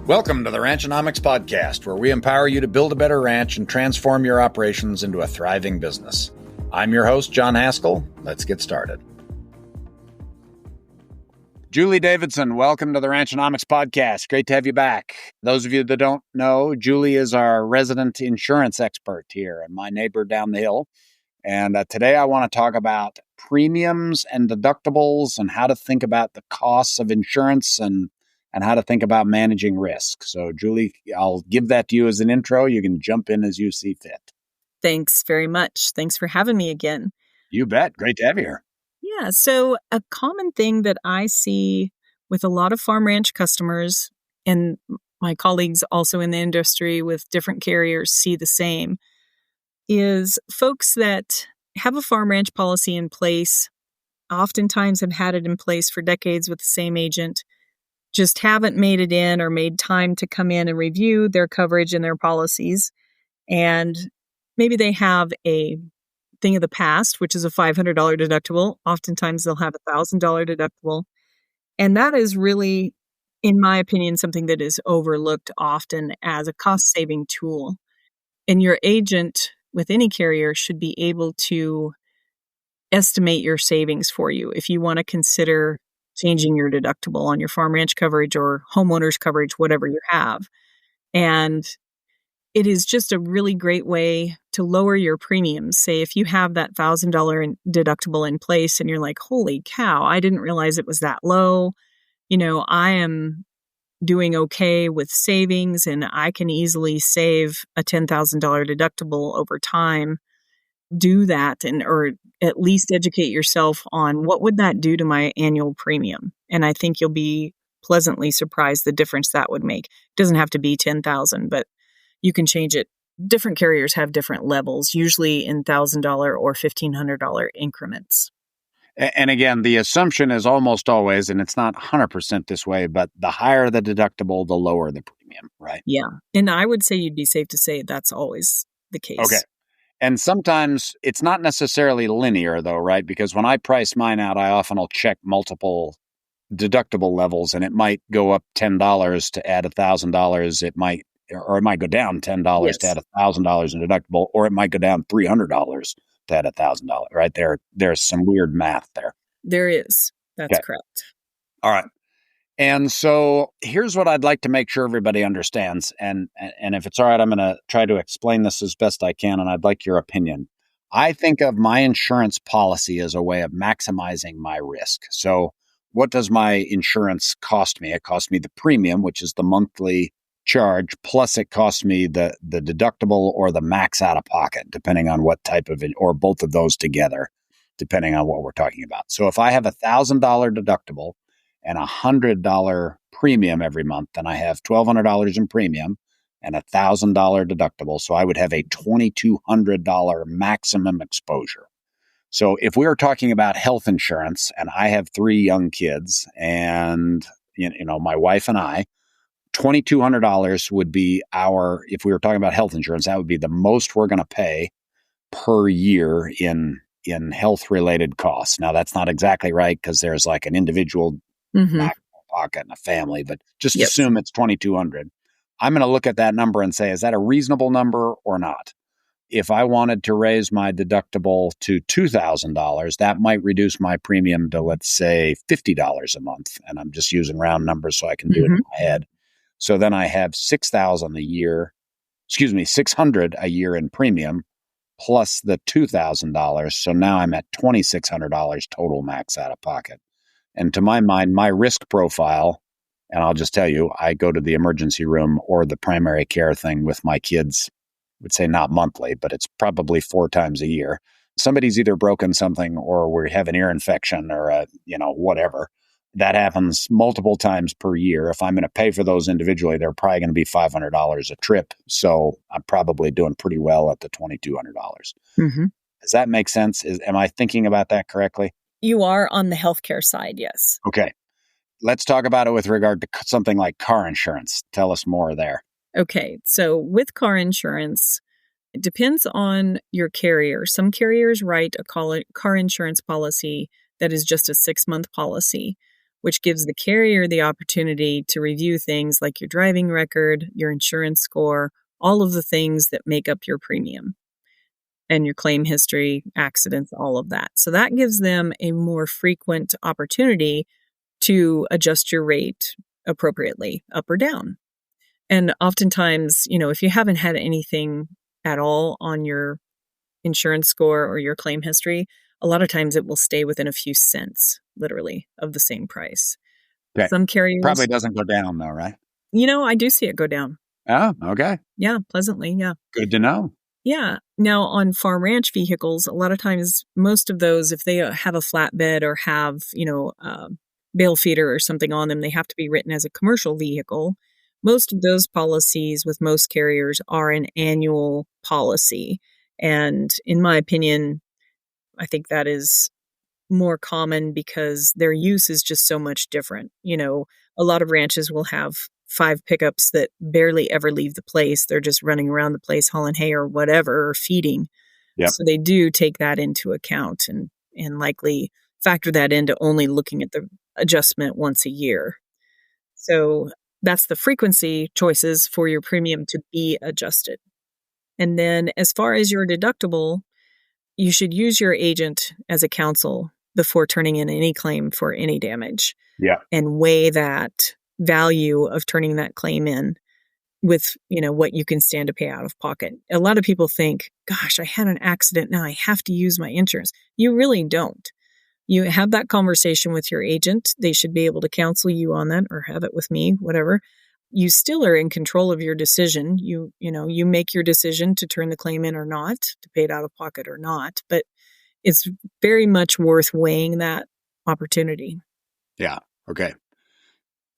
Welcome to the Ranchonomics Podcast, where we empower you to build a better ranch and transform your operations into a thriving business. I'm your host, John Haskell. Let's get started. Julie Davidson, welcome to the Ranchonomics Podcast. Great to have you back. Those of you that don't know, Julie is our resident insurance expert here and my neighbor down the hill. And today I want to talk about premiums and deductibles and how to think about the costs of insurance and how to think about managing risk. So, Julie, I'll give that to you as an intro. You can jump in as you see fit. Thanks very much. Thanks for having me again. You bet. Great to have you here. Yeah. So a common thing that I see with a lot of farm ranch customers, and my colleagues also in the industry with different carriers see the same, is folks that have a farm ranch policy in place, oftentimes have had it in place for decades with the same agent, just haven't made it in or made time to come in and review their coverage and their policies. And maybe they have a thing of the past, which is a $500 deductible. Oftentimes they'll have a $1,000 deductible. And that is really, in my opinion, something that is overlooked often as a cost-saving tool. And your agent with any carrier should be able to estimate your savings for you if you want to consider changing your deductible on your farm ranch coverage or homeowners coverage, whatever you have. And it is just a really great way to lower your premiums. Say if you have that $1,000 deductible in place and you're like, holy cow, I didn't realize it was that low. You know, I am doing okay with savings and I can easily save a $10,000 deductible over time. Do that or at least educate yourself on what would that do to my annual premium. And I think you'll be pleasantly surprised the difference that would make. It doesn't have to be $10,000, but you can change it. Different carriers have different levels, usually in $1,000 or $1,500 increments. And again, the assumption is almost always, and it's not 100% this way, but the higher the deductible, the lower the premium, right? Yeah. And I would say you'd be safe to say that's always the case. Okay. And sometimes it's not necessarily linear, though, right? Because when I price mine out, I often will check multiple deductible levels, and it might go up $10 to add $1,000. It might go down $10 to add $1,000 in deductible, or it might go down $300 to add $1,000. Right there, there's some weird math there. There is. That's correct. All right. And so here's what I'd like to make sure everybody understands. And if it's all right, I'm going to try to explain this as best I can, and I'd like your opinion. I think of my insurance policy as a way of maximizing my risk. So what does my insurance cost me? It costs me the premium, which is the monthly charge, plus it costs me the deductible or the max out of pocket, depending on what type of it, or both of those together, depending on what we're talking about. So if I have $1,000 deductible and $100 premium every month, then I have $1,200 in premium and $1,000 deductible. So I would have a $2,200 maximum exposure. So if we were talking about health insurance, and I have 3 young kids, and my wife and I, $2,200 would be if we were talking about health insurance, that would be the most we're going to pay per year in health-related costs. Now, that's not exactly right because there's like an individual back pocket and a family, but just assume it's $2,200. I'm going to look at that number and say, is that a reasonable number or not? If I wanted to raise my deductible to $2,000, that might reduce my premium to, let's say, $50 a month. And I'm just using round numbers so I can do it in my head. So then I have $600 a year in premium plus the $2,000. So now I'm at $2,600 total max out of pocket. And to my mind, my risk profile, and I'll just tell you, I go to the emergency room or the primary care thing with my kids, I would say not monthly, but it's probably 4 times a year. Somebody's either broken something or we have an ear infection or whatever. That happens multiple times per year. If I'm going to pay for those individually, they're probably going to be $500 a trip. So I'm probably doing pretty well at the $2,200. Does that make sense? Am I thinking about that correctly? You are on the healthcare side, yes. Okay. Let's talk about it with regard to something like car insurance. Tell us more there. Okay. So with car insurance, it depends on your carrier. Some carriers write a car insurance policy that is just a 6-month policy, which gives the carrier the opportunity to review things like your driving record, your insurance score, all of the things that make up your premium and your claim history, accidents, all of that. So that gives them a more frequent opportunity to adjust your rate appropriately, up or down. And oftentimes, if you haven't had anything at all on your insurance score or your claim history, a lot of times it will stay within a few cents, literally, of the same price. Okay. Some carriers, Probably doesn't go down though, right? I do see it go down. Oh, okay. Yeah, pleasantly. Yeah. Good to know. Yeah. Now, on farm ranch vehicles, a lot of times, most of those, if they have a flatbed or have, bale feeder or something on them, they have to be written as a commercial vehicle. Most of those policies with most carriers are an annual policy. And in my opinion, I think that is more common because their use is just so much different. A lot of ranches will have 5 pickups that barely ever leave the place. They're just running around the place hauling hay or whatever, or feeding. Yep. So they do take that into account and likely factor that into only looking at the adjustment once a year. So that's the frequency choices for your premium to be adjusted. And then as far as your deductible, you should use your agent as a counsel before turning in any claim for any damage. Yeah. And weigh that value of turning that claim in with, what you can stand to pay out of pocket. A lot of people think, gosh, I had an accident. Now I have to use my insurance. You really don't. You have that conversation with your agent. They should be able to counsel you on that, or have it with me, whatever. You still are in control of your decision. You make your decision to turn the claim in or not, to pay it out of pocket or not. But it's very much worth weighing that opportunity. Yeah. Okay.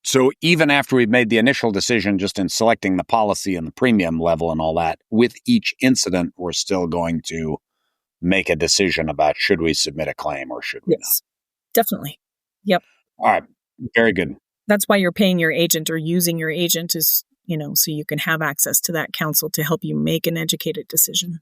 So even after we've made the initial decision just in selecting the policy and the premium level and all that, with each incident, we're still going to make a decision about should we submit a claim or should we Yes, definitely. Yep. not. All right. Very good. That's why you're paying your agent or using your agent is, so you can have access to that counsel to help you make an educated decision.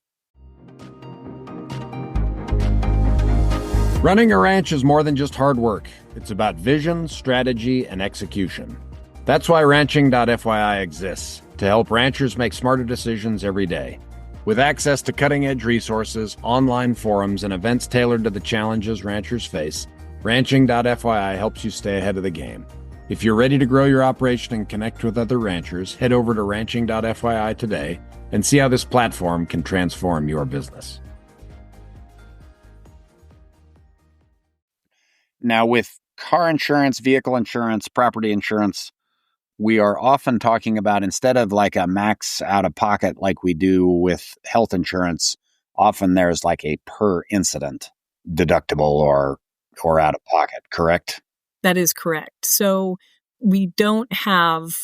Running a ranch is more than just hard work. It's about vision, strategy, and execution. That's why ranching.fyi exists, to help ranchers make smarter decisions every day. With access to cutting-edge resources, online forums, and events tailored to the challenges ranchers face, ranching.fyi helps you stay ahead of the game. If you're ready to grow your operation and connect with other ranchers, head over to ranching.fyi today and see how this platform can transform your business. Now, with car insurance, vehicle insurance, property insurance, we are often talking about, instead of like a max out of pocket like we do with health insurance, often there's like a per incident deductible or out of pocket, correct? That is correct. So we don't have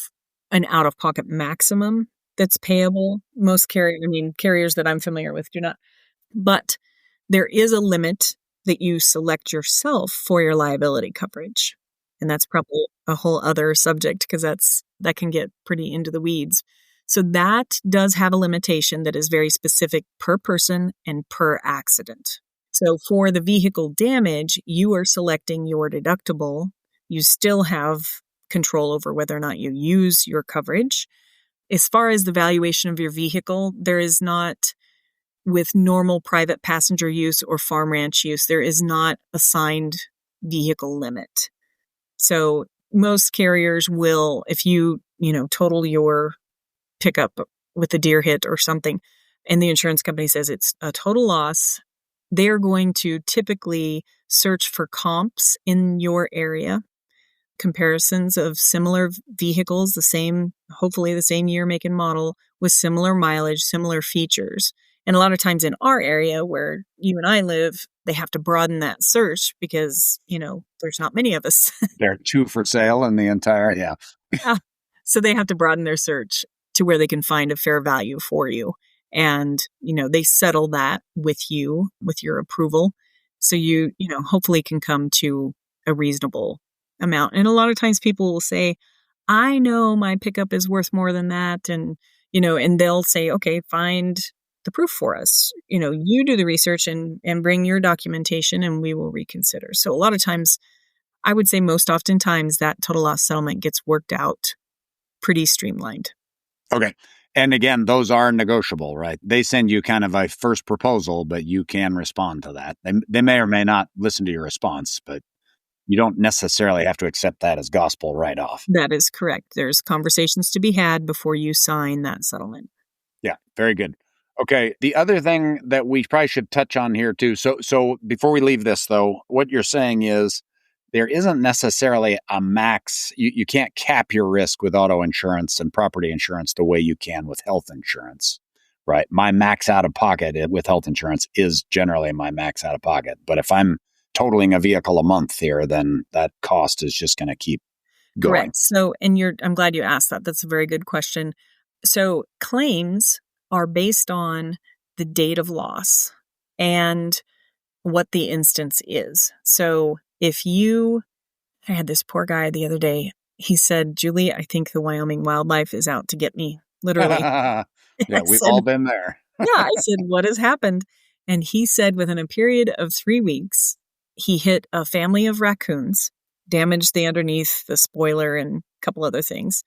an out of pocket maximum that's payable. Most carriers that I'm familiar with do not. But there is a limit that you select yourself for your liability coverage. And that's probably a whole other subject because that can get pretty into the weeds. So that does have a limitation that is very specific per person and per accident. So for the vehicle damage, you are selecting your deductible. You still have control over whether or not you use your coverage. As far as the valuation of your vehicle, there is not, with normal private passenger use or farm ranch use, there is not assigned vehicle limit. So most carriers will, if you total your pickup with a deer hit or something, and the insurance company says it's a total loss, they're going to typically search for comps in your area, comparisons of similar vehicles, hopefully the same year, make, and model, with similar mileage, similar features. And a lot of times in our area where you and I live, they have to broaden that search because, there's not many of us. There are 2 for sale in the entire, yeah. Yeah. So they have to broaden their search to where they can find a fair value for you. And, they settle that with you, with your approval. So you hopefully can come to a reasonable amount. And a lot of times people will say, I know my pickup is worth more than that. And, and they'll say, okay, find the proof for us. You do the research and bring your documentation and we will reconsider. So a lot of times I would say most oftentimes that total loss settlement gets worked out pretty streamlined. Okay. And again, those are negotiable, right? They send you kind of a first proposal, but you can respond to that. They may or may not listen to your response, but you don't necessarily have to accept that as gospel right off. That is correct. There's conversations to be had before you sign that settlement. Yeah, very good. Okay, the other thing that we probably should touch on here too. So before we leave this though, what you're saying is there isn't necessarily a max. You can't cap your risk with auto insurance and property insurance the way you can with health insurance, right? My max out of pocket with health insurance is generally my max out of pocket. But if I'm totaling a vehicle a month here, then that cost is just going to keep going. Correct. So, I'm glad you asked that. That's a very good question. So claims are based on the date of loss and what the instance is. So I had this poor guy the other day. He said, Julie, I think the Wyoming wildlife is out to get me, literally. Yeah, we've all been there. Yeah, I said, what has happened? And he said within a period of 3 weeks, he hit a family of raccoons, damaged the underneath, the spoiler, and a couple other things.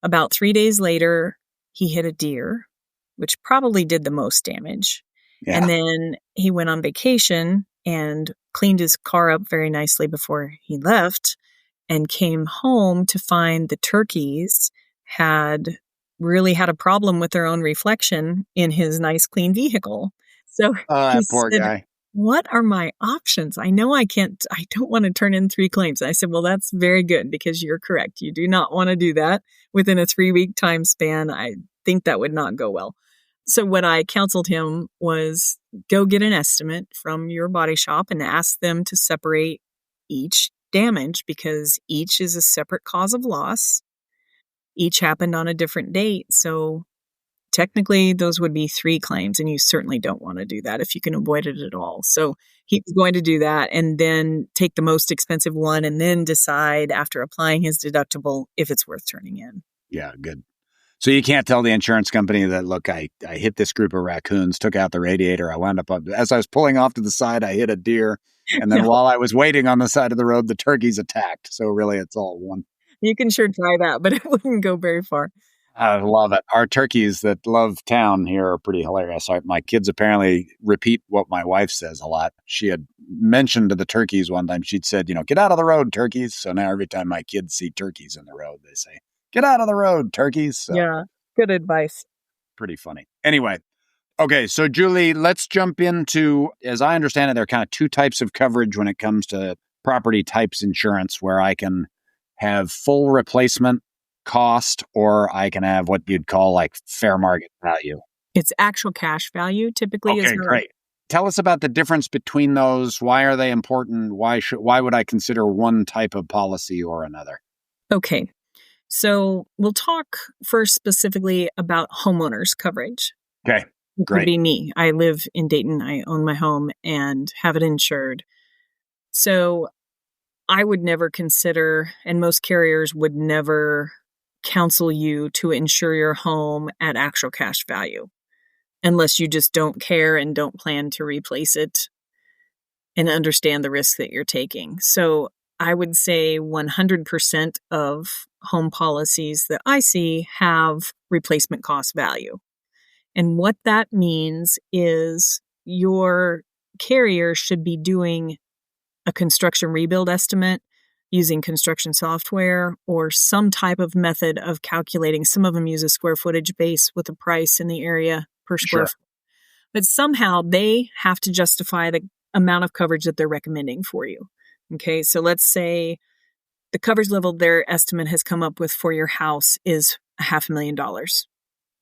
About 3 days later, he hit a deer, which probably did the most damage. Yeah. And then he went on vacation and cleaned his car up very nicely before he left and came home to find the turkeys had really had a problem with their own reflection in his nice clean vehicle. So he poor said, guy. what are my options? I know I don't want to turn in 3 claims. I said, well, that's very good because you're correct. You do not want to do that within a 3-week time span. I think that would not go well. So what I counseled him was go get an estimate from your body shop and ask them to separate each damage because each is a separate cause of loss. Each happened on a different date. So technically those would be 3 claims and you certainly don't want to do that if you can avoid it at all. So he was going to do that and then take the most expensive one and then decide after applying his deductible if it's worth turning in. Yeah, good. So you can't tell the insurance company that, look, I hit this group of raccoons, took out the radiator. I wound up, as I was pulling off to the side, I hit a deer. And then while I was waiting on the side of the road, the turkeys attacked. So really, it's all one. You can sure try that, but it wouldn't go very far. I love it. Our turkeys that love town here are pretty hilarious. My kids apparently repeat what my wife says a lot. She had mentioned to the turkeys one time, she'd said, get out of the road, turkeys. So now every time my kids see turkeys in the road, they say, get out of the road, turkeys. So, yeah, good advice. Pretty funny. Anyway, okay, so Julie, let's jump into, as I understand it, there are kind of 2 types of coverage when it comes to property types insurance, where I can have full replacement cost or I can have what you'd call like fair market value. It's actual cash value typically. Okay, great. Tell us about the difference between those. Why are they important? Why would I consider one type of policy or another? Okay. So we'll talk first specifically about homeowners coverage. Okay, It great. would be me. I live in Dayton. I own my home and have it insured. So I would never consider, and most carriers would never counsel you to insure your home at actual cash value unless you just don't care and don't plan to replace it and understand the risk that you're taking. So I would say 100% of home policies that I see have replacement cost value. And what that means is your carrier should be doing a construction rebuild estimate using construction software or some type of method of calculating. Some of them use a square footage base with a price in the area per square foot. But somehow they have to justify the amount of coverage that they're recommending for you. Okay, so let's say the coverage level their estimate has come up with for your house is $500,000.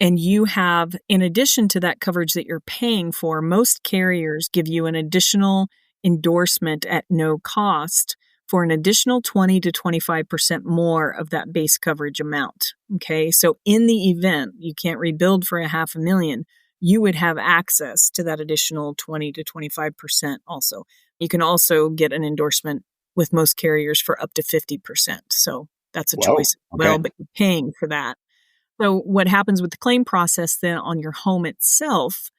And you have, in addition to that coverage that you're paying for, most carriers give you an additional endorsement at no cost for an additional 20 to 25% more of that base coverage amount. Okay, so in the event you can't rebuild for $500,000, you would have access to that additional 20 to 25% also. You can also get an endorsement with most carriers for up to 50%. So that's a choice as well, but you're paying for that. So what happens with the claim process then on your home itself,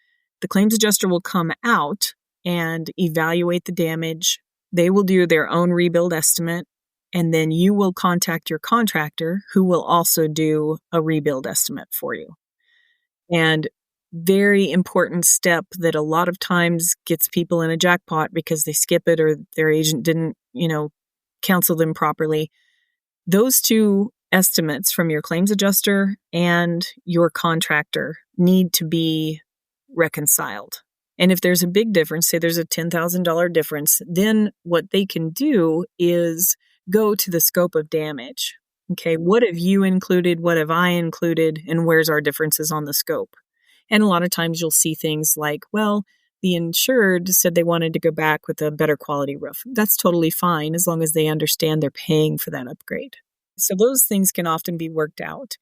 the claims adjuster will come out and evaluate the damage, They will do their own rebuild estimate, and then you will contact your contractor who will also do a rebuild estimate for you. And very important step that a lot of times gets people in a jackpot because they skip it or their agent didn't, counsel them properly. Those two estimates from your claims adjuster and your contractor need to be reconciled. And if there's a big difference, say there's a $10,000 difference, then what they can do is go to the scope of damage. Okay, what have you included? What have I included? And where's our differences on the scope? And a lot of times you'll see things like, well, the insured said they wanted to go back with a better quality roof. That's totally fine as long as they understand they're paying for that upgrade. So those things can often be worked out.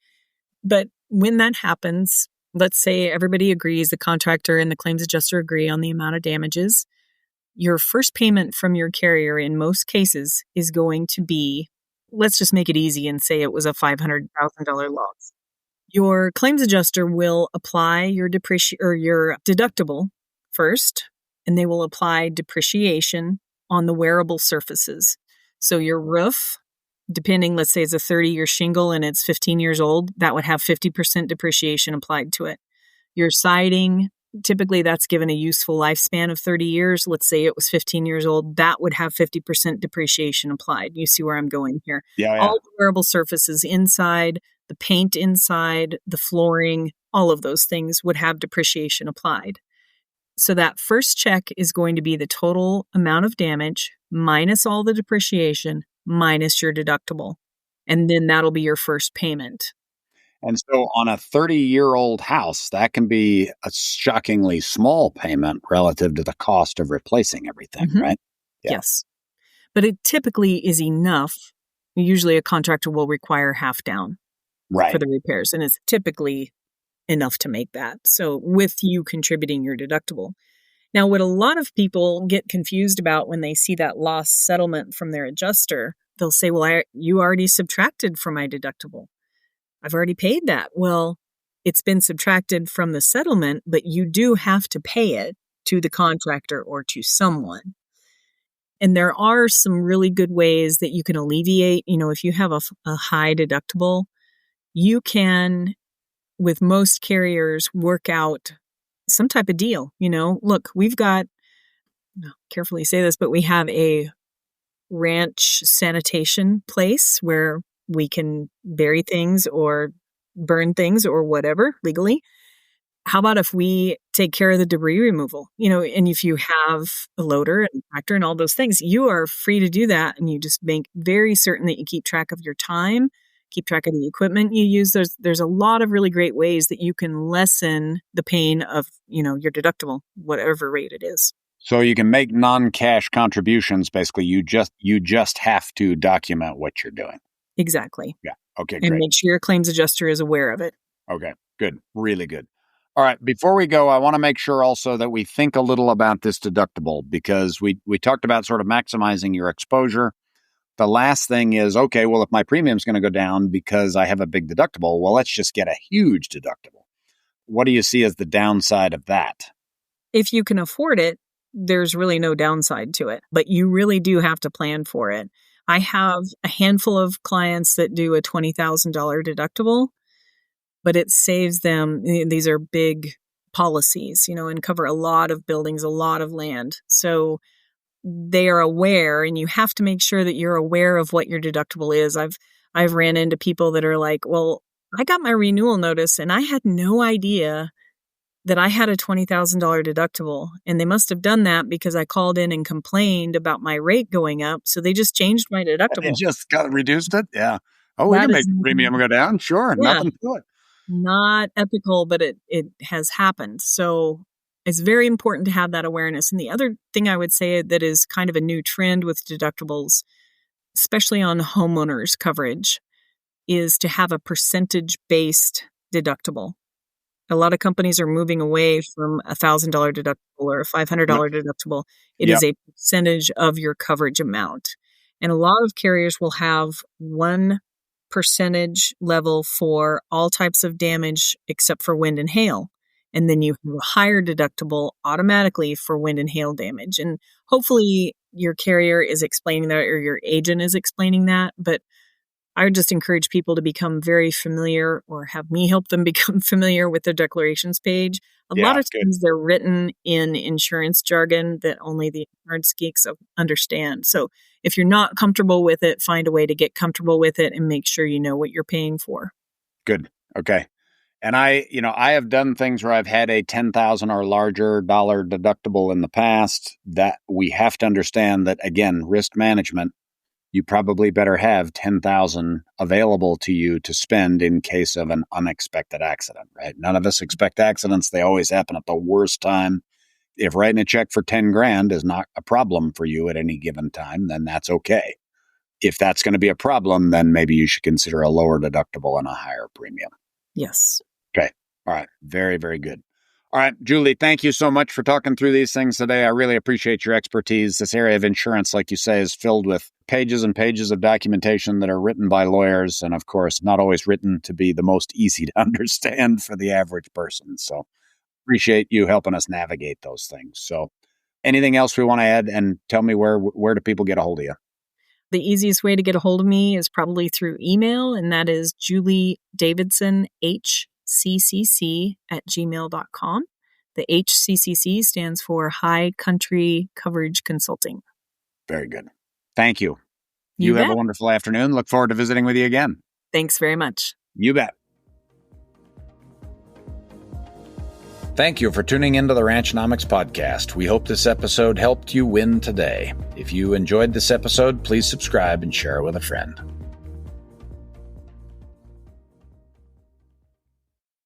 But when that happens, let's say everybody agrees, the contractor and the claims adjuster agree on the amount of damages. Your first payment from your carrier in most cases is going to be, let's just make it easy and say it was a $500,000 loss. Your claims adjuster will apply your your deductible first, and they will apply depreciation on the wearable surfaces. So your roof, depending, let's say it's a 30-year shingle and it's 15 years old, that would have 50% depreciation applied to it. Your siding, typically that's given a useful lifespan of 30 years. Let's say it was 15 years old, that would have 50% depreciation applied. You see where I'm going here. Yeah. All the wearable surfaces inside, the paint inside, the flooring, all of those things would have depreciation applied. So that first check is going to be the total amount of damage minus all the depreciation minus your deductible. And then that'll be your first payment. And so on a 30-year-old house, that can be a shockingly small payment relative to the cost of replacing everything, right? Yeah. Yes. But it typically is enough. Usually a contractor will require half down for the repairs, and it's typically enough to make that. So with you contributing your deductible. Now, what a lot of people get confused about when they see that loss settlement from their adjuster, they'll say, well, you already subtracted from my deductible. I've already paid that. Well, it's been subtracted from the settlement, but you do have to pay it to the contractor or to someone. And there are some really good ways that you can alleviate, if you have a high deductible, you can, with most carriers, work out some type of deal. Look, we've got, carefully say this, but we have a ranch sanitation place where we can bury things or burn things or whatever legally. How about if we take care of the debris removal? And if you have a loader and tractor and all those things, you are free to do that. And you just make very certain that you keep track of your time, keep track of the equipment you use. There's a lot of really great ways that you can lessen the pain of, your deductible, whatever rate it is. So you can make non-cash contributions. Basically, you just have to document what you're doing. Exactly. Yeah. Okay, and great. Make sure your claims adjuster is aware of it. Okay, good. Really good. All right. Before we go, I want to make sure also that we think a little about this deductible, because we talked about sort of maximizing your exposure. The last thing is, okay, well, if my premium's going to go down because I have a big deductible, well, let's just get a huge deductible. What do you see as the downside of that? If you can afford it, there's really no downside to it, but you really do have to plan for it. I have a handful of clients that do a $20,000 deductible, but it saves them. These are big policies, and cover a lot of buildings, a lot of land. So they are aware, and you have to make sure that you're aware of what your deductible is. I've ran into people that are like, well, I got my renewal notice and I had no idea that I had a $20,000 deductible, and they must have done that because I called in and complained about my rate going up. So they just changed my deductible. They just reduced it? Yeah. Oh, we can make the premium go down? Sure. Yeah. Nothing to it. Not ethical, but it has happened. So it's very important to have that awareness. And the other thing I would say that is kind of a new trend with deductibles, especially on homeowners coverage, is to have a percentage-based deductible. A lot of companies are moving away from a $1,000 deductible or a $500 deductible. It is a percentage of your coverage amount. And a lot of carriers will have one percentage level for all types of damage except for wind and hail. And then you have a higher deductible automatically for wind and hail damage. And hopefully your carrier is explaining that or your agent is explaining that. But I would just encourage people to become very familiar or have me help them become familiar with the declarations page. A lot of times they're written in insurance jargon that only the insurance geeks understand. So if you're not comfortable with it, find a way to get comfortable with it and make sure you know what you're paying for. Good. Okay. And I have done things where I've had a $10,000 or larger dollar deductible in the past. That we have to understand that, again, risk management, you probably better have $10,000 available to you to spend in case of an unexpected accident, right? None of us expect accidents. They always happen at the worst time. If writing a check for $10,000 is not a problem for you at any given time, then that's okay. If that's going to be a problem, then maybe you should consider a lower deductible and a higher premium. Yes. Okay. All right. Very, very good. All right, Julie, thank you so much for talking through these things today. I really appreciate your expertise. This area of insurance, like you say, is filled with pages and pages of documentation that are written by lawyers and, of course, not always written to be the most easy to understand for the average person. So appreciate you helping us navigate those things. So anything else we want to add, and tell me where do people get a hold of you? The easiest way to get a hold of me is probably through email, and that is Julie Davidson, HCCC@gmail.com. The HCCC stands for High Country Coverage Consulting. Very good. Thank you. You have a wonderful afternoon. Look forward to visiting with you again. Thanks very much. You bet. Thank you for tuning into the Ranchnomics podcast. We hope this episode helped you win today. If you enjoyed this episode, please subscribe and share it with a friend.